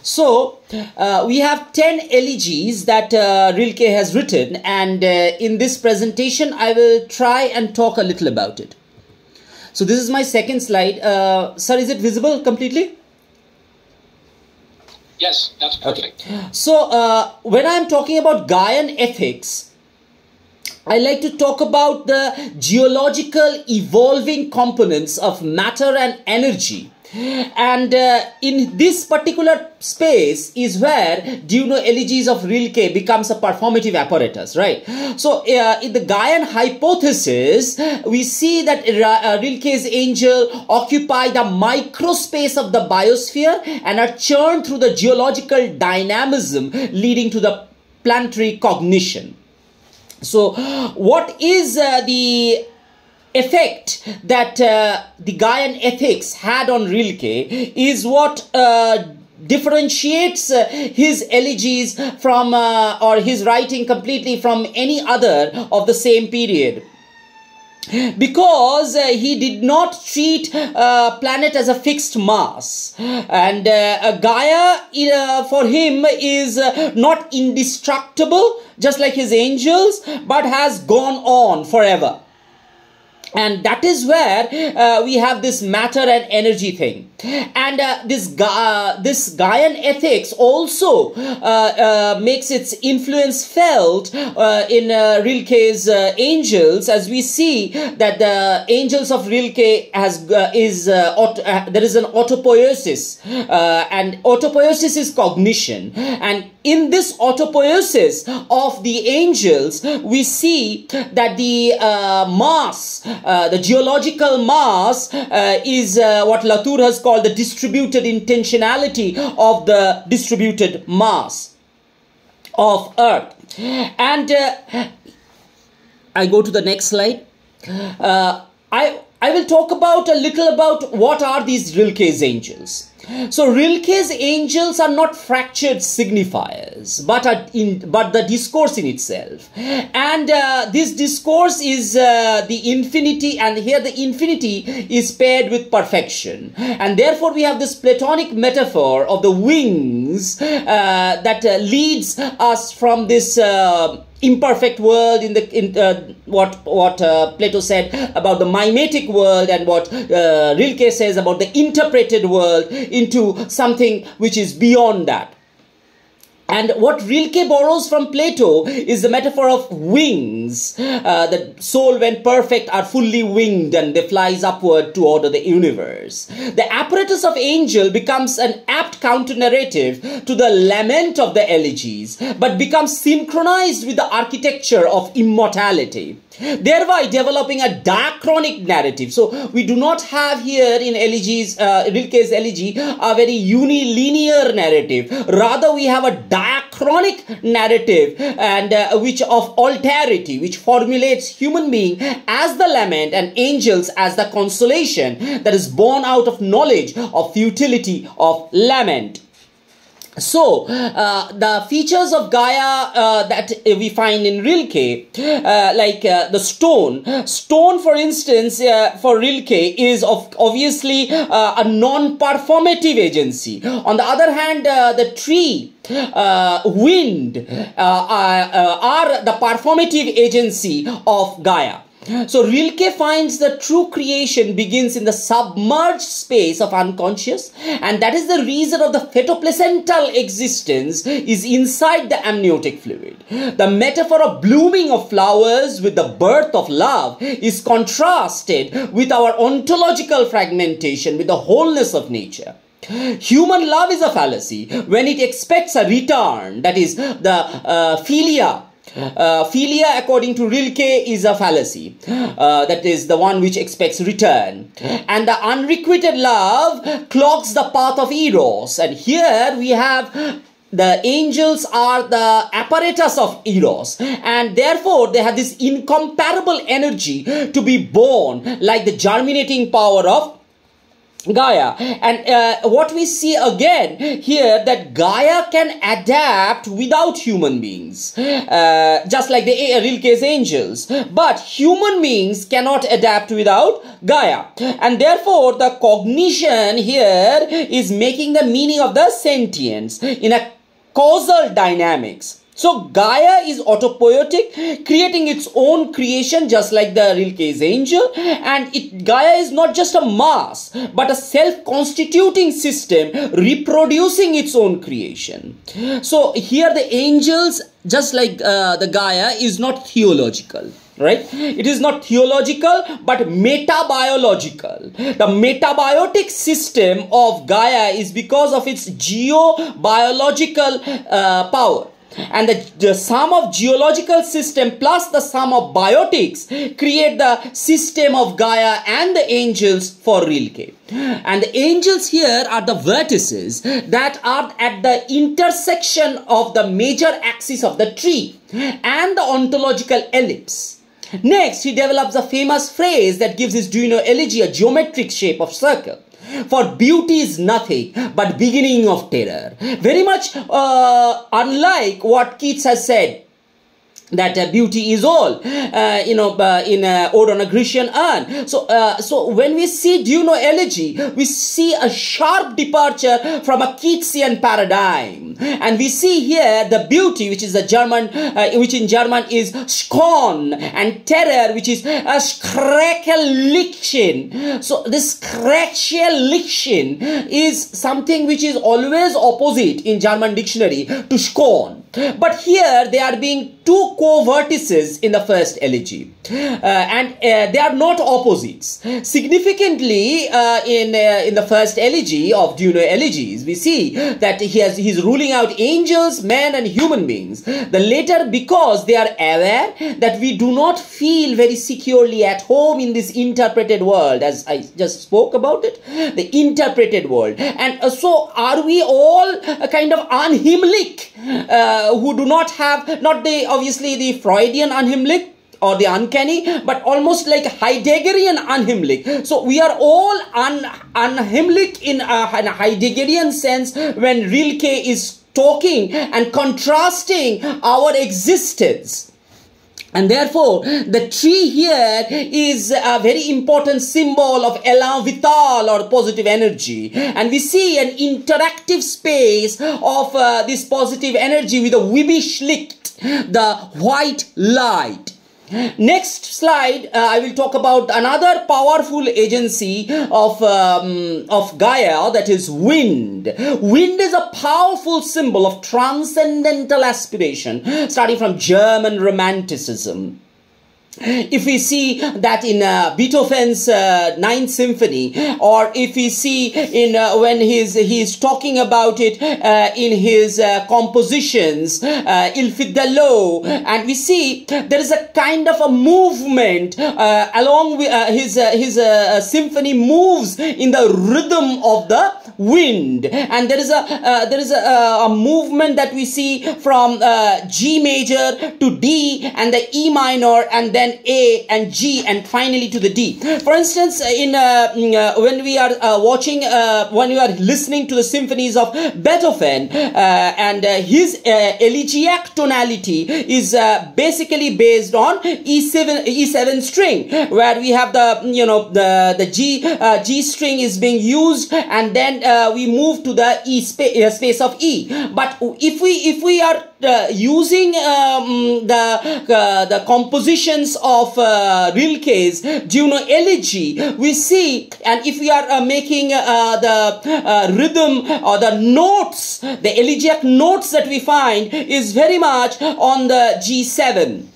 So we have 10 elegies that Rilke has written, and in this presentation I will try and talk a little about it. So this is my second slide. Sir, is it visible completely? Yes, that's perfect. Okay. So when I am talking about Gaian ethics, I like to talk about the geological evolving components of matter and energy. And in this particular space is where Duino Elegies of Rilke becomes a performative apparatus, right? So in the Gaian hypothesis, we see that Rilke's angel occupy the microspace of the biosphere and are churned through the geological dynamism leading to the planetary cognition. So what is the effect that the Gaian ethics had on Rilke is what differentiates his elegies from or his writing completely from any other of the same period. Because he did not treat planet as a fixed mass, and Gaia for him is not indestructible just like his angels, but has gone on forever. And that is where we have this matter and energy thing. And this Gaian ethics also makes its influence felt in Rilke's angels, as we see that the angels of Rilke there is an autopoiesis, and autopoiesis is cognition. And in this autopoiesis of the angels, we that the mass, the geological mass, is what Latour has called the distributed intentionality of the distributed mass of Earth. And I go to the next slide. I will talk a little about what are these Rilke's angels. So Rilke's angels are not fractured signifiers, but the discourse in itself. And this discourse is the infinity, and here the infinity is paired with perfection. And therefore we have this Platonic metaphor of the wings that leads us from this imperfect world in what Plato said about the mimetic world, and what Rilke says about the interpreted world, into something which is beyond that. And what Rilke borrows from Plato is the metaphor of wings. The soul, when perfect, are fully winged and they flies upward to order the universe. The apparatus of angel becomes an apt counter-narrative to the lament of the elegies, but becomes synchronized with the architecture of immortality, thereby developing a diachronic narrative. So we do not have here in elegies, Rilke's elegy, a very unilinear narrative. Rather, we have a diachronic narrative, and which of alterity, which formulates human being as the lament and angels as the consolation that is born out of knowledge of futility of lament. So, the features of Gaia that we find in Rilke, like the stone, for instance, for Rilke is obviously a non-performative agency. On the other hand, the tree, wind are the performative agency of Gaia. So Rilke finds the true creation begins in the submerged space of unconscious, and that is the reason of the fetoplacental existence is inside the amniotic fluid. The metaphor of blooming of flowers with the birth of love is contrasted with our ontological fragmentation with the wholeness of nature. Human love is a fallacy when it expects a return, that is the philia. Philia, according to Rilke, is a fallacy. That is the one which expects return. And the unrequited love clogs the path of Eros. And here we have the angels are the apparatus of Eros. And therefore they have this incomparable energy to be born, like the germinating power of Gaia. And what we see again here, that Gaia can adapt without human beings, just like the Rilke's angels. But human beings cannot adapt without Gaia. And therefore, the cognition here is making the meaning of the sentience in a causal dynamics. So Gaia is autopoietic, creating its own creation just like the Rilke's angel, and Gaia is not just a mass but a self-constituting system reproducing its own creation. So here the angels, just like the Gaia, is not theological. Right? It is not theological but metabiological. The metabiotic system of Gaia is because of its geobiological power. And the sum of geological system plus the sum of biotics create the system of Gaia and the angels for Rilke. And the angels here are the vertices that are at the intersection of the major axis of the tree and the ontological ellipse. Next, he develops a famous phrase that gives his Duino Elegy a geometric shape of circle. For beauty is nothing but beginning of terror. Very much unlike what Keats has said, that beauty is all, in Ode on a Grecian Urn. So when we see Duino Elegy, we see a sharp departure from a Keatsian paradigm, and we see here the beauty, which is the German, which in German is scorn, and terror, which is a Schrecklichkeit. So this Schrecklichkeit is something which is always opposite in German dictionary to scorn. But here they are being two co-vertices in the first elegy, and they are not opposites. Significantly, in the first elegy of Duino Elegies, we see that he's ruling out angels, men, and human beings. The latter, because they are aware that we do not feel very securely at home in this interpreted world, as I just spoke about it, the interpreted world. And so are we all a kind of unheimlich, who do not have, not obviously the Freudian unheimlich or the uncanny, but almost like Heideggerian unheimlich. So we are all unheimlich in a Heideggerian sense when Rilke is talking and contrasting our existence. And therefore, the tree here is a very important symbol of élan vital or positive energy. And we see an interactive space of this positive energy with a Wibbish Licht, the white light. Next slide, I will talk about another powerful agency of Gaia, that is wind. Wind is a powerful symbol of transcendental aspiration, starting from German Romanticism. If we see that in Beethoven's Ninth Symphony, or if we see in when he's talking about it in his compositions, Il Fidelo, and we see there is a kind of a movement along with his symphony moves in the rhythm of the wind, and there is a movement that we see from G major to D and the E minor, and then A and G, and finally to the D. For instance, in when we are when we are listening to the symphonies of Beethoven, and his elegiac tonality is basically based on E7 string, where we have the G string is being used, and then we move to the E space of E. But if we are using the compositions of Rilke's Duino Elegy, we see, and if we are making the rhythm or the notes, the elegiac notes that we find is very much on the G7.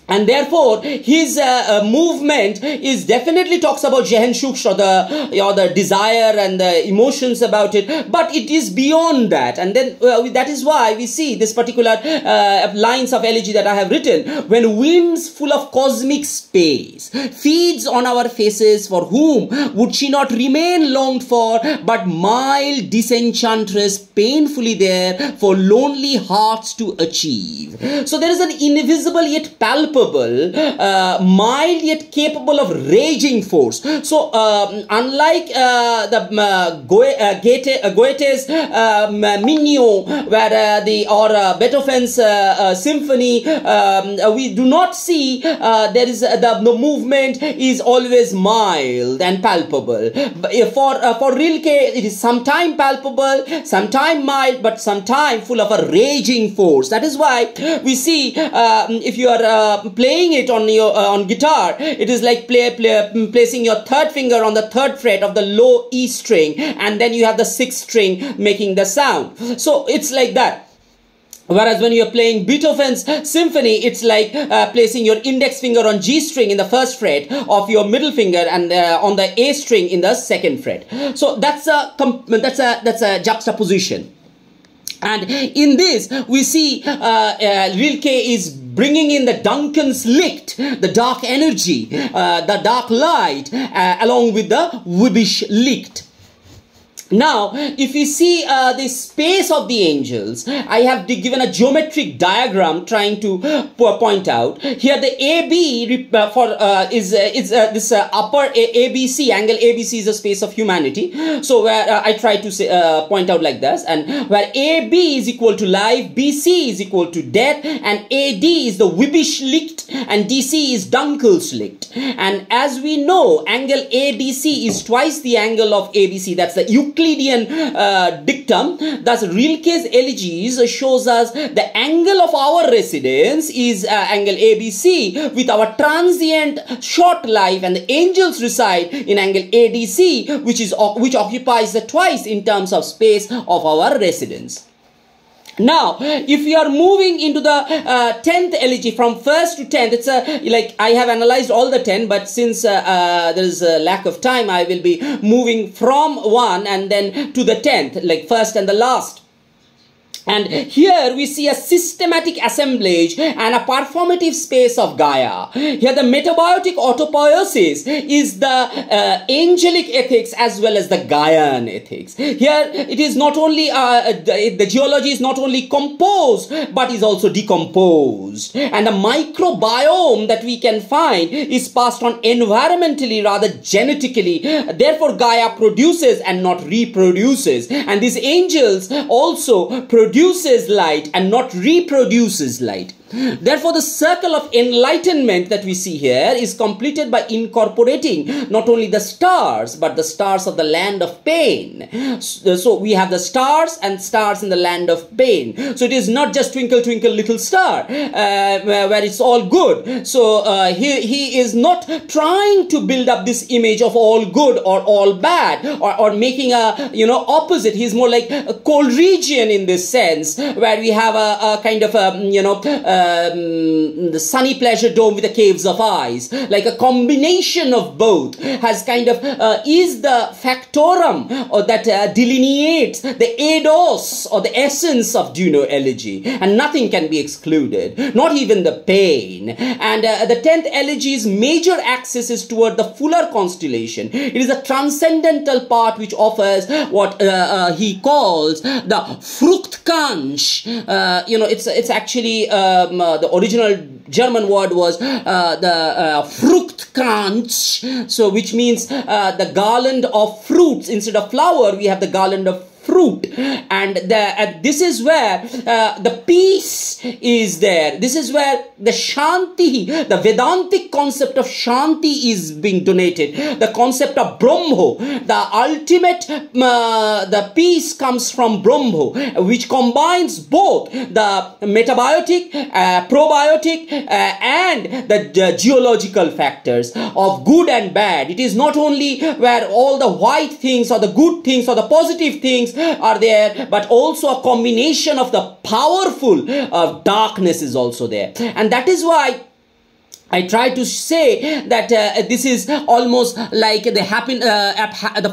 And therefore, his movement is definitely talks about Sehnsucht, or the desire and the emotions about it, but it is beyond that. And then that is why we see this particular lines of elegy that I have written: when winds full of cosmic space feeds on our faces, for whom would she not remain longed for, but mild disenchantress painfully there for lonely hearts to achieve. So there is an invisible yet palpable palpable, mild yet capable of raging force. So unlike the Goethe's Mignon, where Beethoven's symphony, we do not see there is the movement is always mild and palpable. For Rilke, it is sometime palpable, sometime mild, but sometime full of a raging force. That is why we see if you are playing it on your on guitar, it is like placing your third finger on the third fret of the low E string, and then you have the sixth string making the sound. So it's like that. Whereas when you are playing Beethoven's symphony, it's like placing your index finger on G string in the first fret of your middle finger, and on the A string in the second fret. So that's a juxtaposition. And in this, we see Rilke is bringing in the Duncan's licht, the dark energy, the dark light, along with the Wibbish licht. Now, if we see the space of the angels, I have given a geometric diagram trying to point out. Here the AB is this upper ABC, angle ABC is the space of humanity. So where I try to say, point out like this, and where AB is equal to life, BC is equal to death, and AD is the Wibbish licht, and DC is Dunkel's licht. And as we know, angle ADC is twice the angle of ABC. That's the Euclidean dictum. Thus Rilke's Elegies shows us the angle of our residence is angle ABC with our transient short life, and the angels reside in angle ADC, which occupies the twice in terms of space of our residence. Now, if we are moving into the 10th elegy from 1st to 10th, it's like I have analyzed all the 10, but since there is a lack of time, I will be moving from 1 and then to the 10th, like first and the last. And here we see a systematic assemblage and a performative space of Gaia. Here the metabiotic autopoiesis is the angelic ethics as well as the Gaian ethics. Here it is not only, the geology is not only composed but is also decomposed. And the microbiome that we can find is passed on environmentally rather genetically. Therefore Gaia produces and not reproduces. And these angels also produces light and not reproduces light. Therefore, the circle of enlightenment that we see here is completed by incorporating not only the stars, but the stars of the land of pain. So we have the stars and stars in the land of pain. So it is not just twinkle, twinkle, little star, where it's all good. So he is not trying to build up this image of all good or all bad, or making a, opposite. He's more like a Coleridgean in this sense, where we have a kind of a, the sunny pleasure dome with the caves of eyes, like a combination of both, has kind of is the factorum or that delineates the eidos or the essence of Duino Elegy, and nothing can be excluded, not even the pain. And the 10th Elegy's major axis is toward the fuller constellation. It is a transcendental part which offers what he calls the Fruchtkranz. It's actually the original German word was the Fruchtkranz, so which means the garland of fruits. Instead of flower, we have the garland of fruit. And this is where the peace is there. This is where the Shanti, the Vedantic concept of Shanti is being donated. The concept of Brahmo, the ultimate, the peace comes from Brahmo, which combines both the metabiotic, probiotic, and the geological factors of good and bad. It is not only where all the white things or the good things or the positive things are there, but also a combination of the powerful darkness is also there. And that is why I try to say that this is almost like the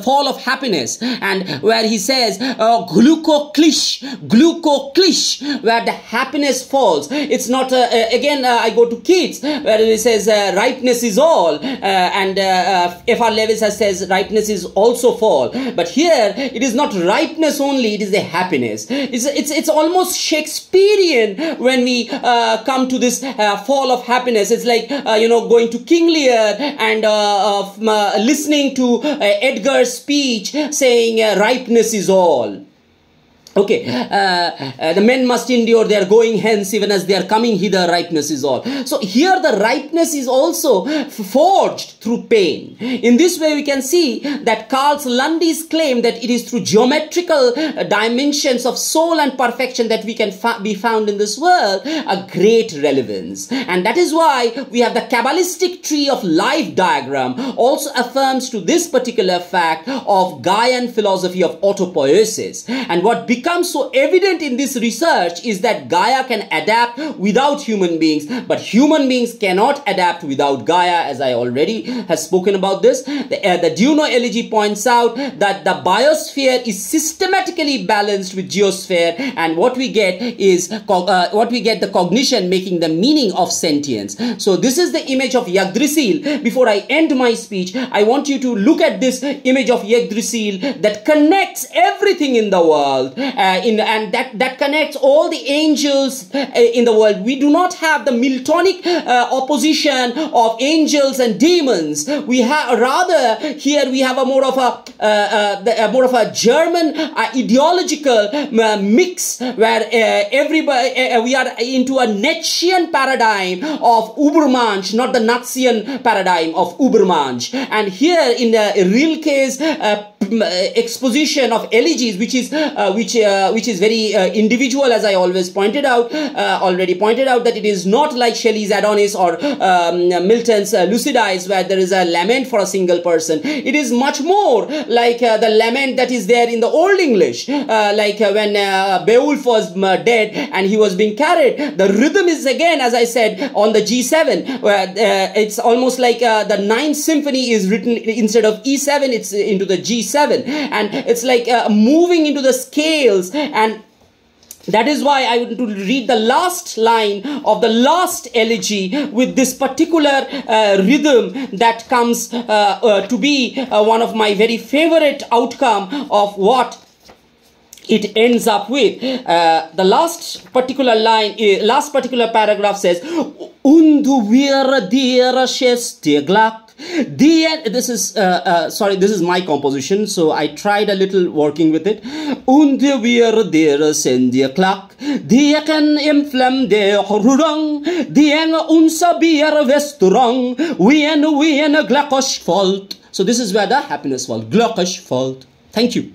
fall of happiness, and where he says glucoclish, where the happiness falls. It's not again I go to Keats, where he says ripeness is all, and F.R. Lewis says ripeness is also fall. But here it is not ripeness only; it is the happiness. It's almost Shakespearean when we come to this fall of happiness. It's like going to King Lear and listening to Edgar's speech saying ripeness is all. Okay, the men must endure, they are going hence, even as they are coming hither, ripeness is all. So here the ripeness is also forged through pain. In this way we can see that Carl Lundy's claim that it is through geometrical dimensions of soul and perfection that we can be found in this world a great relevance. And that is why we have the Kabbalistic tree of life diagram also affirms to this particular fact of Gaian philosophy of autopoiesis. And what becomes so evident in this research is that Gaia can adapt without human beings, but human beings cannot adapt without Gaia, as I already have spoken about this. The Duino Elegy points out that the biosphere is systematically balanced with geosphere, and what we get is the cognition making the meaning of sentience. So this is the image of Yggdrasil. Before I end my speech, I want you to look at this image of Yggdrasil that connects everything in the world. And that connects all the angels in the world. We do not have the Miltonic opposition of angels and demons. We have rather here we have a more of a German ideological mix, where everybody we are into a Nietzschean paradigm of Übermensch, not the Nazian paradigm of Übermensch. And here in Rilke's exposition of elegies, which is very individual, as I always already pointed out that it is not like Shelley's Adonis or Milton's Lucidize, where there is a lament for a single person. It is much more like the lament that is there in the Old English, like when Beowulf was dead and he was being carried. The rhythm is again, as I said, on the G7, where it's almost like the Ninth Symphony is written instead of E7, it's into the G7. And it's like moving into the scales, and that is why I want to read the last line of the last elegy with this particular rhythm that comes to be one of my very favorite outcome of what it ends up with. The last particular paragraph says, "Undu wir dir Glück." This is my composition, so I tried a little working with it. Und wir dir sind dir Klack, die kann im Flamm der Rurang, die unser Bier Westrang, wie ein Glockisch Volt. So this is where the happiness falls. Glockisch Volt. Thank you.